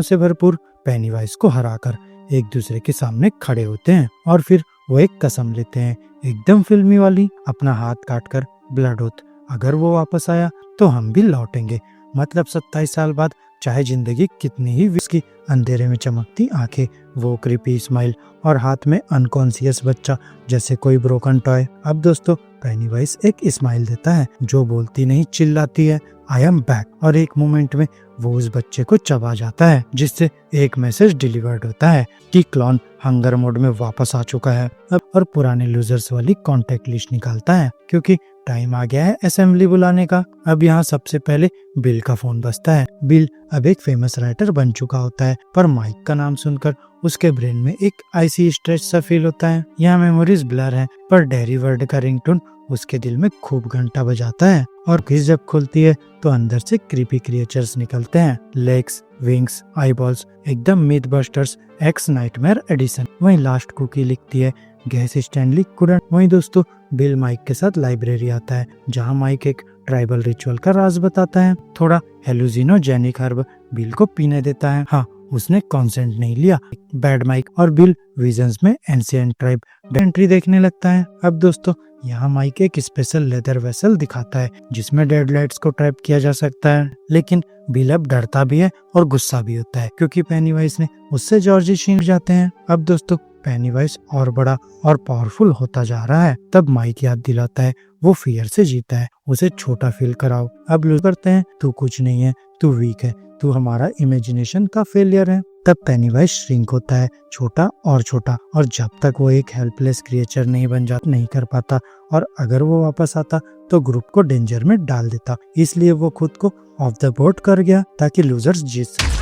से भरपूर पेनीवाइज को हराकर एक दूसरे के सामने खड़े होते हैं और फिर वो एक कसम लेते हैं, एकदम फिल्मी वाली, अपना हाथ काटकर ब्लड ओथ, अगर वो वापस आया तो हम भी लौटेंगे। मतलब 27 साल बाद चाहे जिंदगी कितनी ही विस्की, अंधेरे में चमकती आंखें, वो क्रीपी स्माइल और हाथ में अनकॉन्शियस बच्चा जैसे कोई ब्रोकन टॉय। अब दोस्तों पेनीवाइज एक स्माइल देता है जो बोलती नहीं चिल्लाती है, आई एम बैक, और एक मोमेंट में वो उस बच्चे को चबा जाता है, जिससे एक मैसेज डिलीवर्ड होता है कि क्लॉन हंगर मोड में वापस आ चुका है अब, और पुराने लूजर्स वाली कॉन्टेक्ट लिस्ट निकालता है क्योंकि टाइम आ गया है असेंबली बुलाने का। अब यहाँ सबसे पहले बिल का फोन बजता है। बिल अब एक फेमस राइटर बन चुका होता है, पर माइक का नाम सुनकर उसके ब्रेन में एक आईसी स्ट्रेच सा फील होता है। यहाँ मेमोरीज ब्लर है, पर डेरी वर्ड का रिंगटोन उसके दिल में खूब घंटा बजाता है, और किस जब खुलती है तो अंदर से क्रीपी क्रिएचर्स निकलते हैं, लेग्स, विंग्स, आईबॉल्स, एकदम myth busters X nightmare edition. वहीं लास्ट कुकी लिखती है, गैस स्टैनली कुडंट। वहीं दोस्तों बिल माइक के साथ लाइब्रेरी आता है, जहां माइक एक ट्राइबल रिचुअल का राज बताता है। थोड़ा हेलुजिनोजेनिक हर्ब बिल को पीने देता है। हाँ, उसने कॉन्सेंट नहीं लिया। बैड माइक और बिल विजन्स में एंशिएंट ट्राइब एंट्री देखने लगता है। अब दोस्तों यहाँ माइक एक स्पेशल लेदर वेसल दिखाता है जिसमें डेडलाइट्स को ट्रैप किया जा सकता है, लेकिन बिल अब डरता भी है और गुस्सा भी होता है क्योंकि पेनीवाइज ने उससे जॉर्जी छीन जाते हैं। अब दोस्तों पेनीवाइज और बड़ा और पावरफुल होता जा रहा है। तब माइक याद दिलाता है वो फियर से जीता है, उसे छोटा फील कराओ। अब लूज करते हैं, तू कुछ नहीं है, तू वीक है, तू हमारा इमेजिनेशन का फेलियर है। तब पेनीवाइज श्रिंक होता है, छोटा, और जब तक वो एक हेल्पलेस क्रिएचर नहीं बन जाता, नहीं कर पाता, और अगर वो वापस आता तो ग्रुप को डेंजर में डाल देता। इसलिए वो खुद को ऑफ द बोर्ड कर गया ताकि लूजर्स जीत सके।